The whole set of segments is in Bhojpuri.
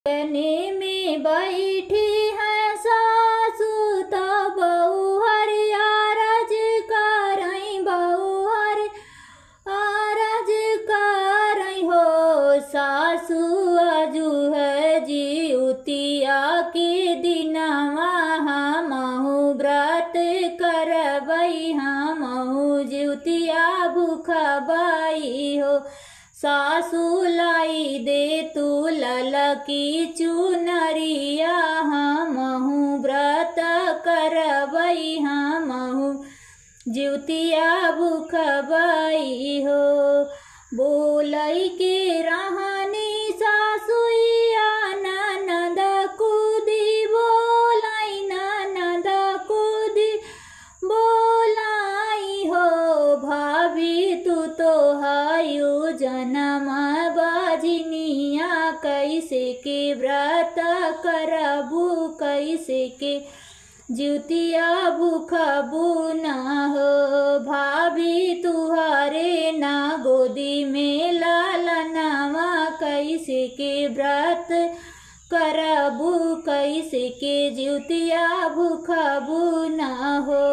बने में बैठी है सासू तो बहू हरि आरज करई बहू हरि आरज करई हो सासू अजू है जी उतिया के दिनवा हमहु व्रत करबई हमहु जिउतिया भूखबई हो सासू लाई दे तू ललकी चुनरिया हमहु व्रत करबई हमहु जिउतिया भूखबई हो बोलई के रहनी सासुइया ननद कुदी बोलाई ननद कुदी बोलाई हो भाभी तू तो हायु जन्म बाजिनिया कैसे के व्रत करबू कैसे के जिउतिया भूखबू न हो भाभी तुहारे ना गोदी में लालनवा कैसे के व्रत करबू कैसे के जिउतिया भूखबू न हो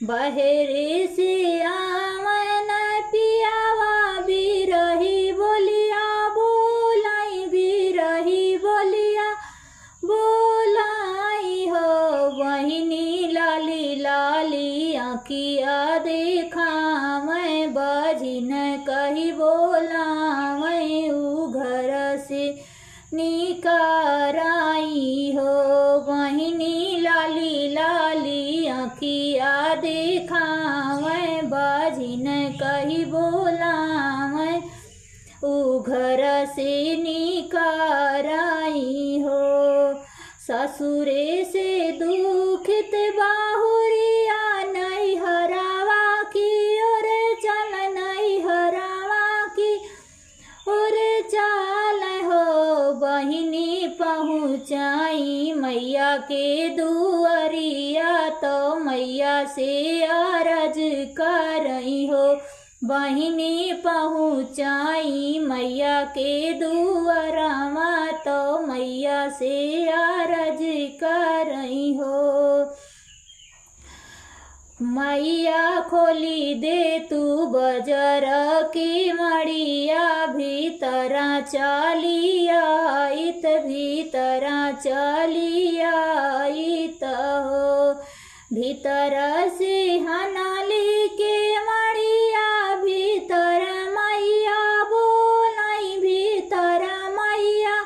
बहरे से आवन पियावा बिरही बोलिया बोलाई बिरही बोलिया बोलाई हो बहिनी लाली लाली आँखिया देखा मैं बजिन कही बोला मैं ऊ घर से निकाराई हो बहिनी लाली लाली आँखिया देखा मैं बजिन कही बोला मैं ऊ घर से निकाराई हो ससुरे से दुखित बाहुरिया नहीं हरावा की ओर चल नहीं हरावा की ओर चल हो बहिनी पहुँचाई मैया के दुआरिया तो मैया से अरज करई हो बहिनी पहुँचाई मैया के दुआरमा तो मैया से अरज करई हो मैया खोली दे तू बजर की मड़िया भीतरा चलिया इत भीतरा चलिया इत हो भीतर से हनाली के मड़िया भीतर मैया बोलाई भीतर मैया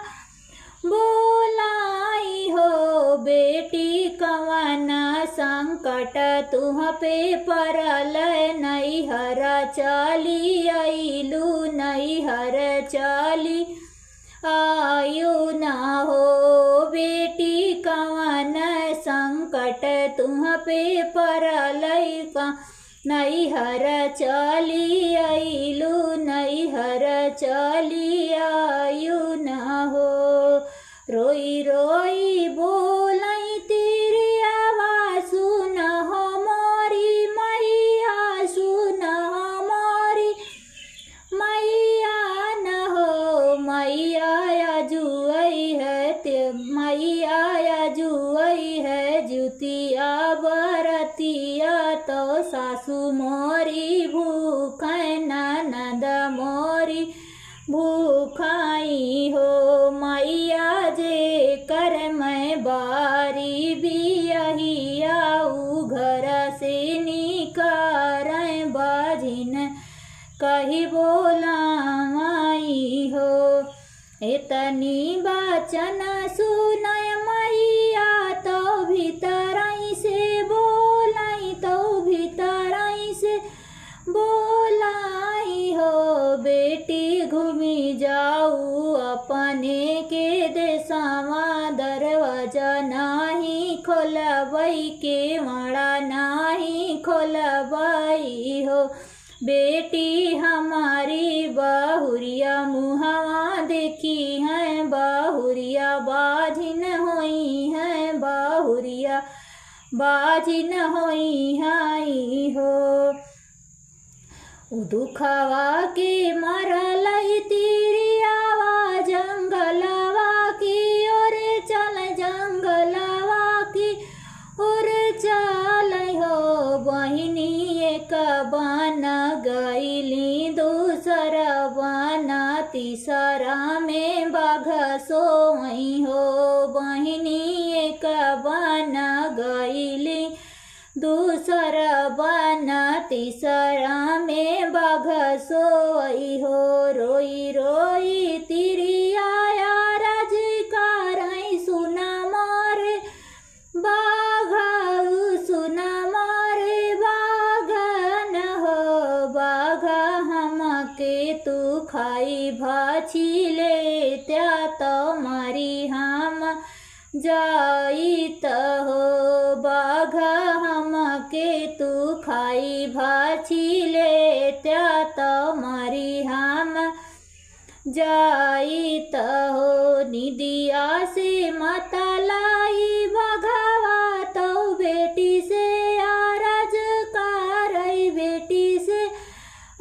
बोलाई हो बेटी कवना संकट तुह पे परल नैहर चली अइलू नैहर चली आयु ना हो बेटी कवन संकट तुह पे परल का नैहर चली अइलू नैहर चली आयु ना हो रोई रोई बोलई तेरी आवाज सुन हो मोरी मैया सुन हो मोरी मैया न हो मैया जुआई है ते मैया जुआई है जुतिया बरतिया तो सासू मोरी भूख ननद मोरी भूखाई हो मैया जे कर मैं बारी भी यही आऊ घर से निकार बाजिन कही बोला माई हो इतनी बचन सुनय मैया तो भीतरई से बोलाई तो भीतरई से बोलाई हो बेटी घूमी जाऊ अपने के देशवा दरवाजा नाही खोलबई के मड़ा नाही खोलबई हो बेटी हमारी बहुरिया मुहवा देखी है बहुरिया बाजिन होई है बहुरिया बाजिन होई हाई हो दुखवा के मरलई तिरियावा जंगलवा में बाघ सोई हो बहिनी एक बन गईली दूसर बन तीसरा में बाघ सोई हो रोई रोई तिरिया राज कारई सुना मारे बाघ सुना मारे बाघ न हो बाघ हमके तू खाई भाछी ले त्या तो मारी हम जाइत हो बाघ हमके तू खाई भाछी ले त्या तो मारी हम जाइत हो निदिया से माता लाई भगवा तो बेटी से आरज कारई बेटी से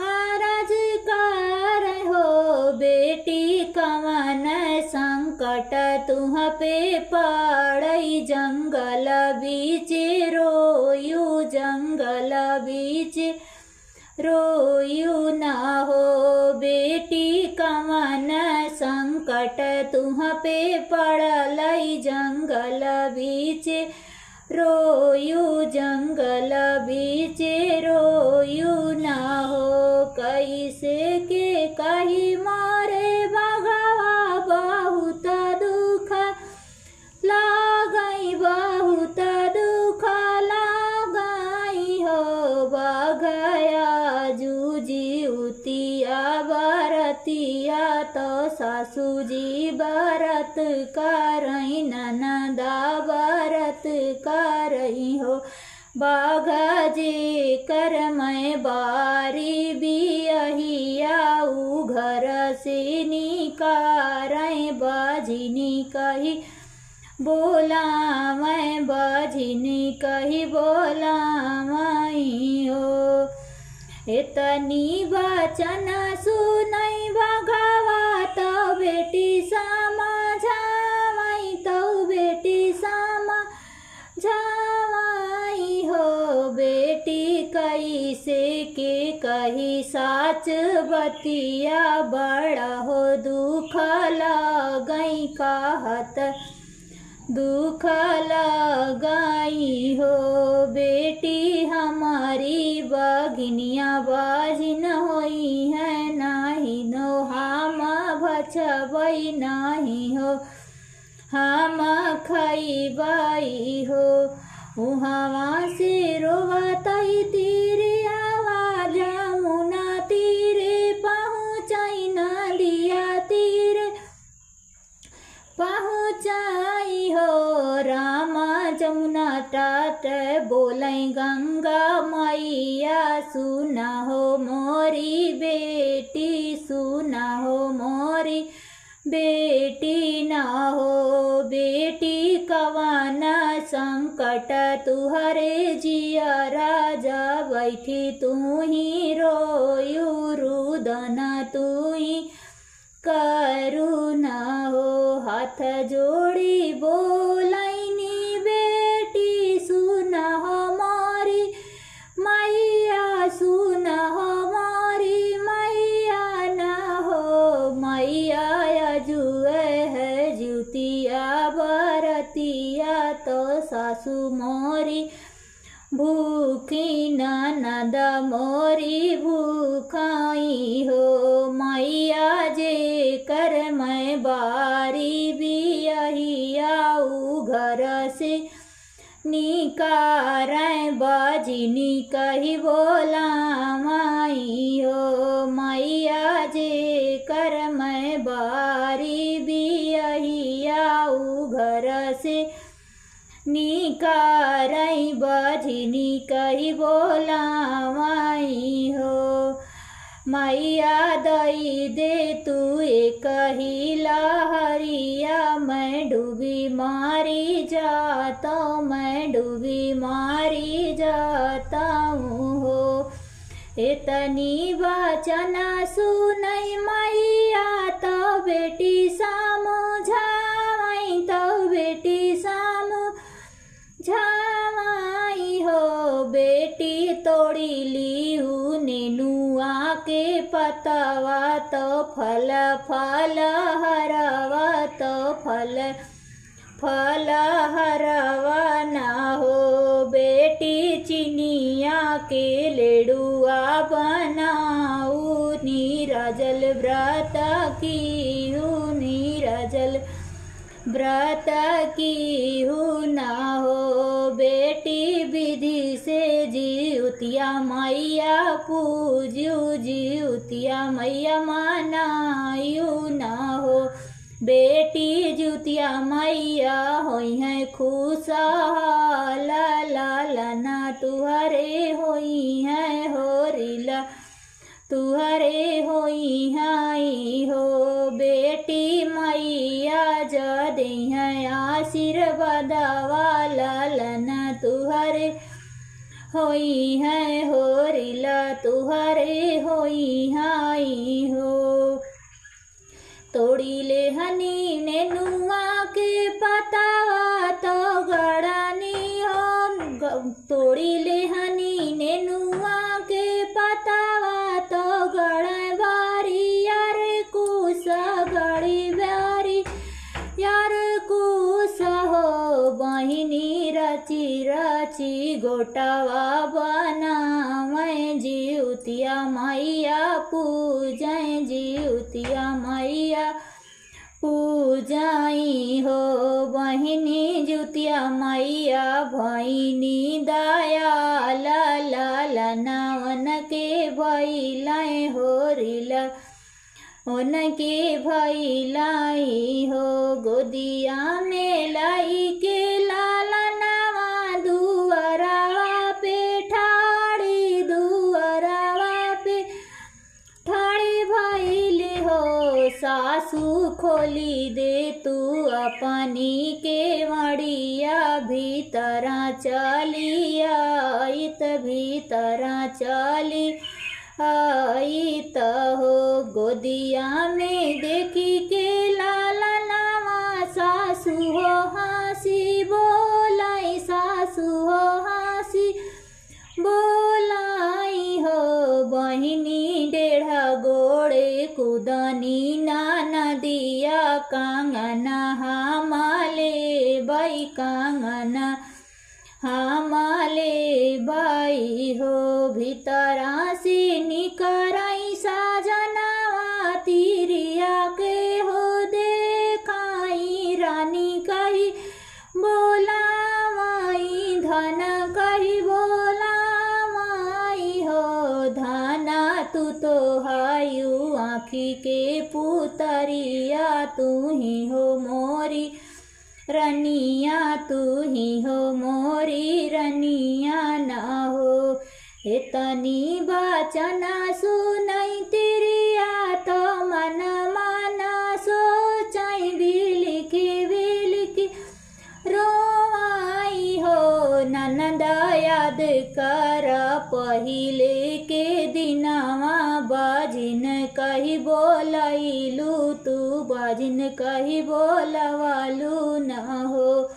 आरज कार हो बेटी कवन संकट तुह पे पड़ई जंगल बीच रोयू जंगल बीच रोयू न हो बेटी कवन संकट तुह पे पड़लई जंगल बीच रोयू जंगल बीच रोयू न हो कैसे के कही मारे भगवा बहुत दुख लागई बहुत दुख लागई हो बगया जूजी उतिया बरतिया तो सासू जी बरत करई ननदा बरत करई हो बाघा जे कर मैं बारी बियहिया उ घर से निकारय बजिनी कही बोला मैं बजिनी कही बोला मैं हो इतनी वचन सुनई भगवा तो बेटी समझावई तो बेटी समझावई हो बेटी कैसे के कही साच बतिया बड़ा हो दुख लगई कहत दुख लगाई हो बेटी हमारी बघिनिया बाजिन होई है नाही नो हम भचबई नाही हो हम खईबई हो उहवा से रोवतई तीरे आवाज मुना तीरे पहुँचई नदिया तीरे पहुँचाई हो रामा जमुना टाट बोलई गंगा मैया सुना हो मोरी बेटी सुना हो मोरी बेटी ना हो बेटी कवन संकट तुहरे जिया राजा बैठी तू ही रोयू रुदन तू ही करुणा हो हाथ जोड़ी बोलैनी बेटी सुना हमारी मैया सुना हमारी मैया न हो मैया जुए है जुतिया बरतिया तो सासू मोरी भूखी ननद मोरी भूखाई हो मैया जे कर मैं बारी बियहिया उ घर से निकार बजिनी कही बोला माई हो मैया जे कर मैं बारी बियहिया उ घर से निकारई बजिनी कही बोला माई हो मैया दई दे तू एक ही लहरिया मैं डूबी मारी जाता मैं डूबी मारी जाता हूँ हो इतनी वचना सुनई मैया तो बेटी समझावई तो बेटी समझावई हो बेटी तोड़ी ली नेनुआ के पतवा तो फल फल हरवा तो फल हरवा ना हो। बेटी चिनिया के लेडुआ बनाऊ नीरजल व्रत की हूँ नीरजल व्रत की हूँ ना हो। बेटी विधि से जिउतिया मैया पूजू जिउतिया मैया मनायू ना हो। बेटी जुतिया मैया होई है खुशहाल लालना तुहरे होई है होरिला तुहरे होई है हो। बेटी मैया जदे है आशीर्वाद लालना तुहरे होई है होरिला तुहरे होई है हो। तोड़ी ले हनी नेनुआ के पतावा तो गड़ानी हो। तोड़ी ले हनी नेनुआ के पतावा तो गड़ा बारी यार कुस गड़ी बारी यार कुस हो। बहिनी रची रची गोटावा बनावें जिउतिया मैया पूजें जिउतिया मैया पूजाई हो। बहिनी जुतिया मैया भैनी दयाल लालना उनके भैलाए होरिला उनके भैलाई हो। गोदिया में लाई के लालनावा दुअरावा पे ठाड़ी दुअरावा पे ठाड़ी भैले हो। सासू खोली दे तू अपनी के मड़िया भीतरा चली आइत भीतरा चली आइत हो। गोदिया में देखी के लालनावा सासू हो हंसी बोलाई सासू हो हंसी बोलाई हो। बहिनी डेढ़ा गोड़े कुदनी ना नदिया कांगना हमाले बाई कांगना हमाले बाई हो। भीतरा से निकराई साजनावा तिरिया के हो देखाई रानी कही बोलावाई धन कही बोलावाई हो। धना तू तो हायू आँखी के पुतरिया तू ही हो मोरी रनिया तू ही हो मोरी रनिया ना हो। इतनी बचना सुनाई तिरिया तो मन माना सोचाई बिलिखी रोवाई हो। ननद याद कर पहिले के दिनवा बाजिन कही बोलैलू तू बाजिन कही बोलवालू न हो।